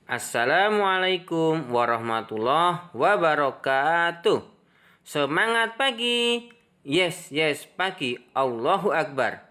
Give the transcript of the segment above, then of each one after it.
Assalamualaikum warahmatullahi wabarakatuh. Semangat pagi. Yes, pagi. Allahu Akbar.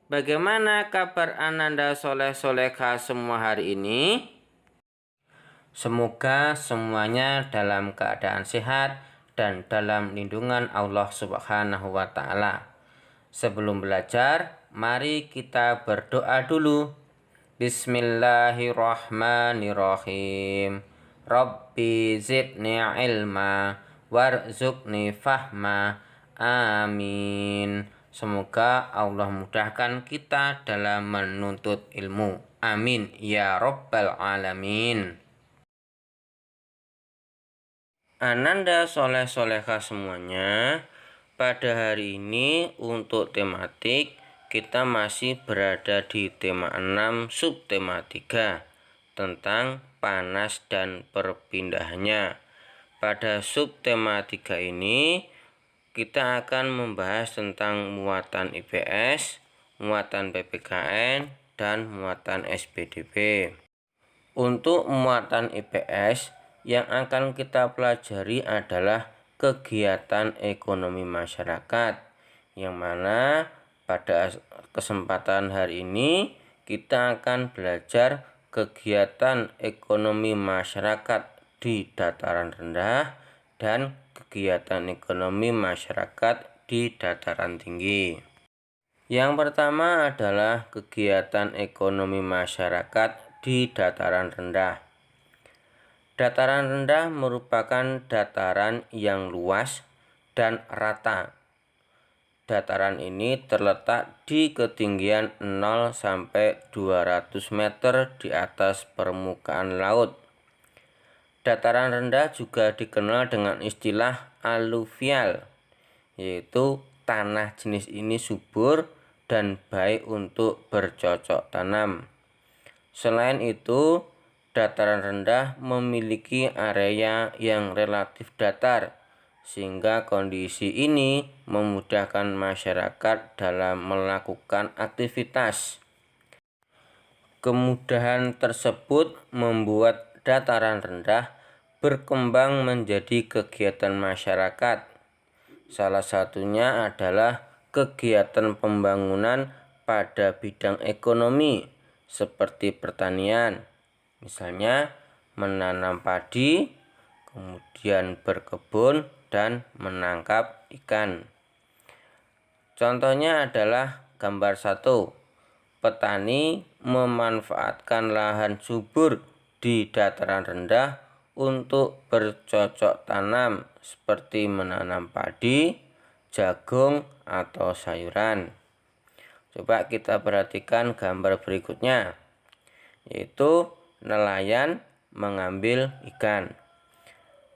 Bagaimana kabar Ananda Soleh Solehah semua hari ini? Semoga semuanya dalam keadaan sehat dan dalam lindungan Allah Subhanahu wa Ta'ala. Sebelum belajar, mari kita berdoa dulu. Bismillahirrahmanirrahim. Rabbi zidni ilma warzuqni fahma. Amin. Semoga Allah mudahkan kita dalam menuntut ilmu. Amin ya rabbal alamin. Ananda Soleh Solehah semuanya, pada hari ini untuk tematik kita masih berada di tema 6 subtema 3 tentang panas dan perpindahannya. Pada subtema 3 ini kita akan membahas tentang muatan IPS, muatan PPKN, dan muatan SPDP. Untuk muatan IPS yang akan kita pelajari adalah kegiatan ekonomi masyarakat, yang mana pada kesempatan hari ini kita akan belajar kegiatan ekonomi masyarakat di dataran rendah dan kegiatan ekonomi masyarakat di dataran tinggi. Yang pertama adalah kegiatan ekonomi masyarakat di dataran rendah. Dataran rendah merupakan dataran yang luas dan rata. Dataran ini terletak di ketinggian 0 sampai 200 meter di atas permukaan laut. Dataran rendah juga dikenal dengan istilah aluvial, yaitu tanah jenis ini subur dan baik untuk bercocok tanam. Selain itu, dataran rendah memiliki area yang relatif datar, sehingga kondisi ini memudahkan masyarakat dalam melakukan aktivitas. Kemudahan tersebut membuat dataran rendah berkembang menjadi kegiatan masyarakat. Salah satunya adalah kegiatan pembangunan pada bidang ekonomi seperti pertanian, misalnya menanam padi, kemudian berkebun dan menangkap ikan. Contohnya adalah gambar 1. Petani memanfaatkan lahan subur di dataran rendah untuk bercocok tanam seperti menanam padi, jagung, atau sayuran. Coba kita perhatikan gambar berikutnya, yaitu nelayan mengambil ikan.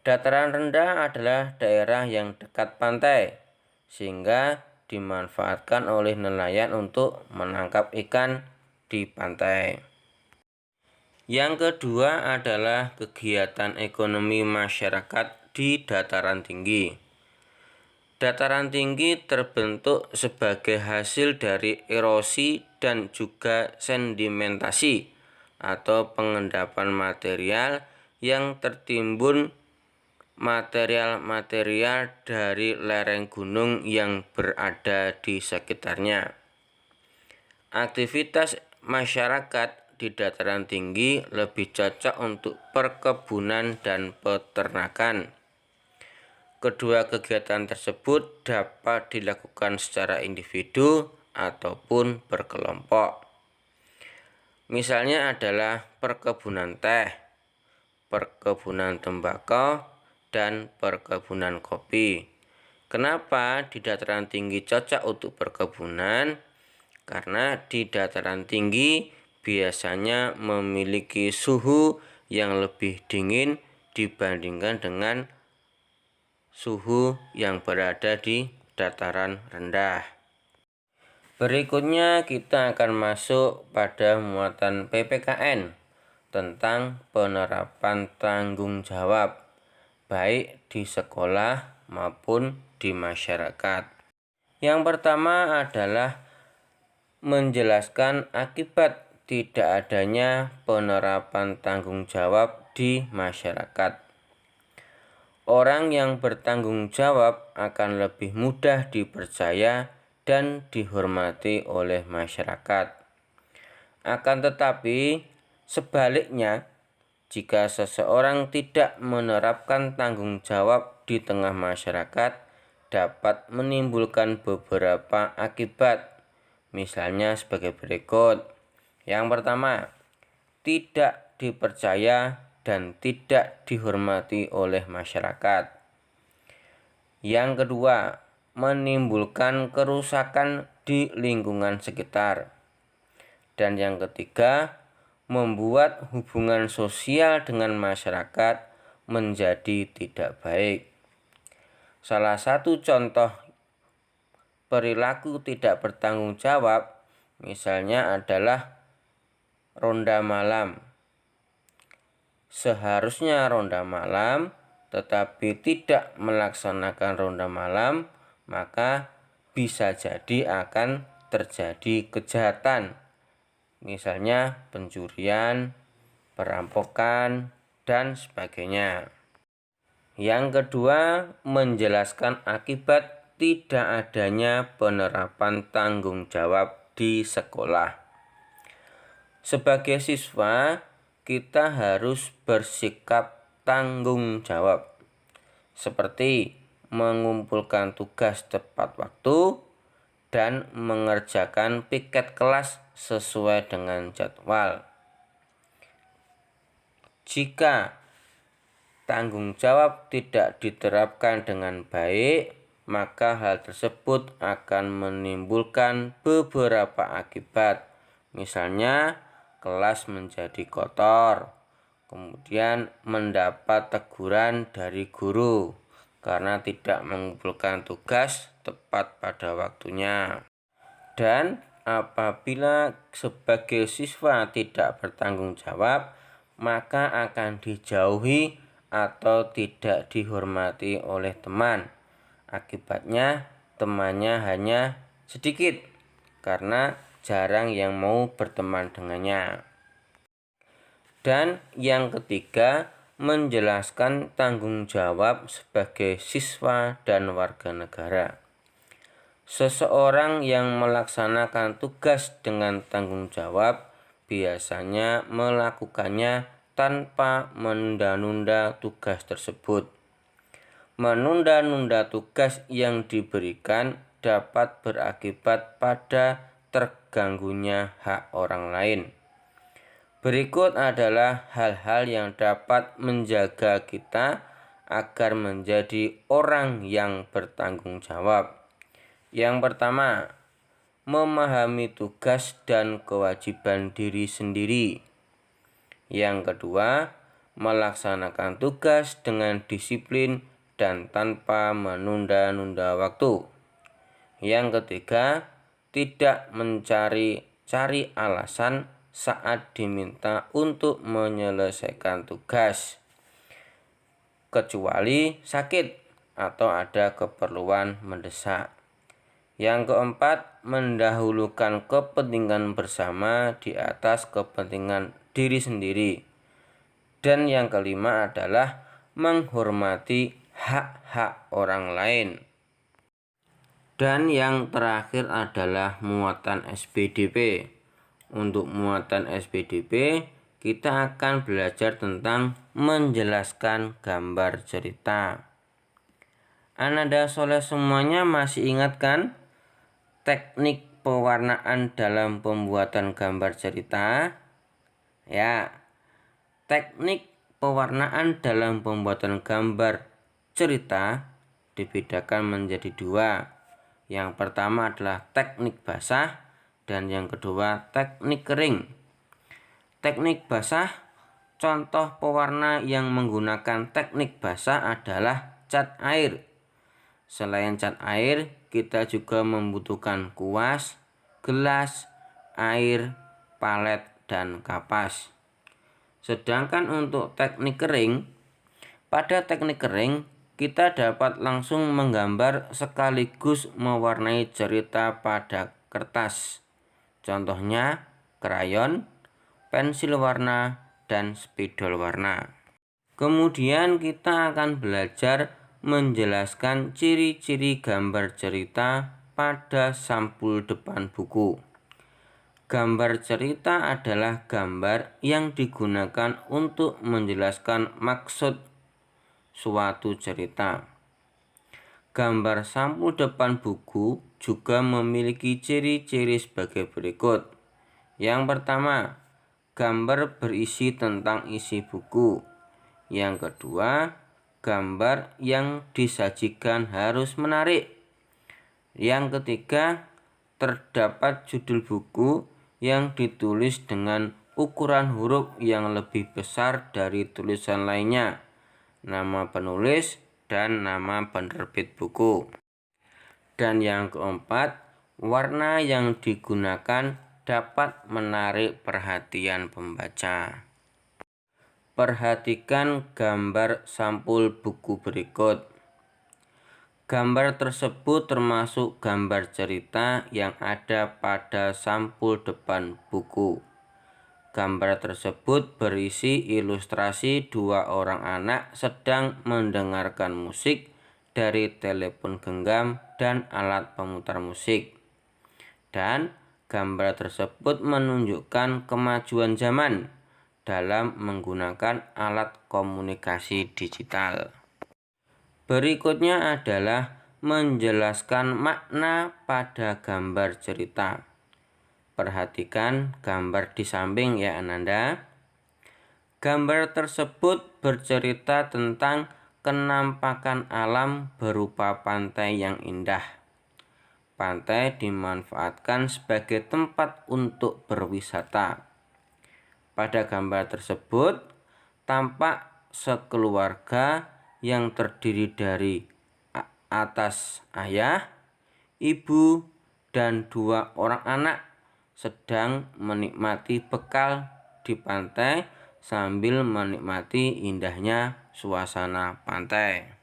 Dataran rendah adalah daerah yang dekat pantai, sehingga dimanfaatkan oleh nelayan untuk menangkap ikan di pantai. Yang kedua adalah kegiatan ekonomi masyarakat di dataran tinggi. Dataran tinggi terbentuk sebagai hasil dari erosi dan juga sedimentasi atau pengendapan material yang tertimbun material-material dari lereng gunung yang berada di sekitarnya. Aktivitas masyarakat di dataran tinggi lebih cocok untuk perkebunan dan peternakan. Kedua kegiatan tersebut dapat dilakukan secara individu ataupun berkelompok. Misalnya adalah perkebunan teh, perkebunan tembakau, dan perkebunan kopi. Kenapa di dataran tinggi cocok untuk perkebunan? Karena di dataran tinggi biasanya memiliki suhu yang lebih dingin dibandingkan dengan suhu yang berada di dataran rendah. Berikutnya kita akan masuk pada muatan PPKN tentang penerapan tanggung jawab, baik di sekolah maupun di masyarakat. Yang pertama adalah menjelaskan akibat tidak adanya penerapan tanggung jawab di masyarakat. Orang yang bertanggung jawab akan lebih mudah dipercaya dan dihormati oleh masyarakat. Akan tetapi, sebaliknya, jika seseorang tidak menerapkan tanggung jawab di tengah masyarakat, dapat menimbulkan beberapa akibat. Misalnya sebagai berikut. Yang pertama, tidak dipercaya dan tidak dihormati oleh masyarakat. Yang kedua, menimbulkan kerusakan di lingkungan sekitar. Dan yang ketiga, membuat hubungan sosial dengan masyarakat menjadi tidak baik. Salah satu contoh perilaku tidak bertanggung jawab misalnya adalah ronda malam. Seharusnya ronda malam, tetapi tidak melaksanakan ronda malam, maka bisa jadi akan terjadi kejahatan. Misalnya pencurian, perampokan, dan sebagainya. Yang kedua, menjelaskan akibat tidak adanya penerapan tanggung jawab di sekolah. Sebagai siswa, kita harus bersikap tanggung jawab, seperti mengumpulkan tugas tepat waktu dan mengerjakan piket kelas sesuai dengan jadwal. Jika tanggung jawab tidak diterapkan dengan baik, maka hal tersebut akan menimbulkan beberapa akibat. Misalnya, kelas menjadi kotor, kemudian mendapat teguran dari guru karena tidak mengumpulkan tugas tepat pada waktunya. Dan apabila sebagai siswa tidak bertanggung jawab, maka akan dijauhi atau tidak dihormati oleh teman. Akibatnya temannya hanya sedikit karena jarang yang mau berteman dengannya. Dan yang ketiga, menjelaskan tanggung jawab sebagai siswa dan warga negara. Seseorang yang melaksanakan tugas dengan tanggung jawab biasanya melakukannya tanpa menunda-nunda tugas tersebut. Menunda-nunda tugas yang diberikan dapat berakibat pada terganggunya hak orang lain. Berikut adalah hal-hal yang dapat menjaga kita agar menjadi orang yang bertanggung jawab. Yang pertama, memahami tugas dan kewajiban diri sendiri. Yang kedua, melaksanakan tugas dengan disiplin dan tanpa menunda-nunda waktu. Yang ketiga, tidak mencari-cari alasan saat diminta untuk menyelesaikan tugas, kecuali sakit atau ada keperluan mendesak. Yang keempat, mendahulukan kepentingan bersama di atas kepentingan diri sendiri. Dan yang kelima adalah menghormati hak-hak orang lain. Dan yang terakhir adalah muatan SPDP. Untuk muatan SPDP, kita akan belajar tentang menjelaskan gambar cerita. Ananda soleh semuanya masih ingat kan teknik pewarnaan dalam pembuatan gambar cerita? Ya, teknik pewarnaan dalam pembuatan gambar cerita dibedakan menjadi dua. Yang pertama adalah teknik basah dan yang kedua teknik kering. Teknik basah, contoh pewarna yang menggunakan teknik basah adalah cat air. Selain cat air, kita juga membutuhkan kuas, gelas, air, palet, dan kapas. Sedangkan untuk teknik kering, pada teknik kering kita dapat langsung menggambar sekaligus mewarnai cerita pada kertas. Contohnya krayon, pensil warna, dan spidol warna. Kemudian kita akan belajar menjelaskan ciri-ciri gambar cerita pada sampul depan buku. Gambar cerita adalah gambar yang digunakan untuk menjelaskan maksud suatu cerita. Gambar sampul depan buku juga memiliki ciri-ciri sebagai berikut. Yang pertama, gambar berisi tentang isi buku. Yang kedua, gambar yang disajikan harus menarik. Yang ketiga, terdapat judul buku yang ditulis dengan ukuran huruf yang lebih besar dari tulisan lainnya, nama penulis, dan nama penerbit buku. Dan yang keempat, warna yang digunakan dapat menarik perhatian pembaca. Perhatikan gambar sampul buku berikut. Gambar tersebut termasuk gambar cerita yang ada pada sampul depan buku. Gambar tersebut berisi ilustrasi dua orang anak sedang mendengarkan musik dari telepon genggam dan alat pemutar musik. Dan gambar tersebut menunjukkan kemajuan zaman dalam menggunakan alat komunikasi digital. Berikutnya adalah menjelaskan makna pada gambar cerita. Perhatikan gambar di samping ya Ananda. Gambar tersebut bercerita tentang kenampakan alam berupa pantai yang indah. Pantai dimanfaatkan sebagai tempat untuk berwisata. Pada gambar tersebut tampak sekeluarga yang terdiri dari atas ayah, ibu, dan dua orang anak sedang menikmati bekal di pantai sambil menikmati indahnya suasana pantai.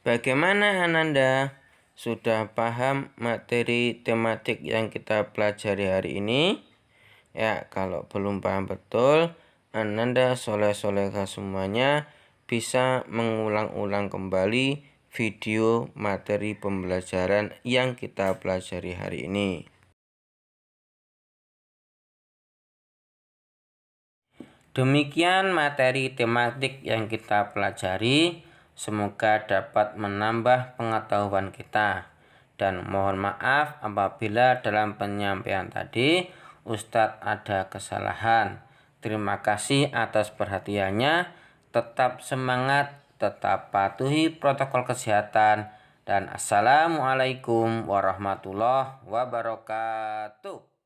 Bagaimana Ananda? Sudah paham materi tematik yang kita pelajari hari ini? Ya, kalau belum paham betul, Ananda soleh-soleha semuanya bisa mengulang-ulang kembali video materi pembelajaran yang kita pelajari hari ini. Demikian materi tematik yang kita pelajari. Semoga dapat menambah pengetahuan kita. Dan mohon maaf apabila dalam penyampaian tadi Ustadz ada kesalahan. Terima kasih atas perhatiannya. Tetap semangat, tetap patuhi protokol kesehatan, dan assalamualaikum warahmatullahi wabarakatuh.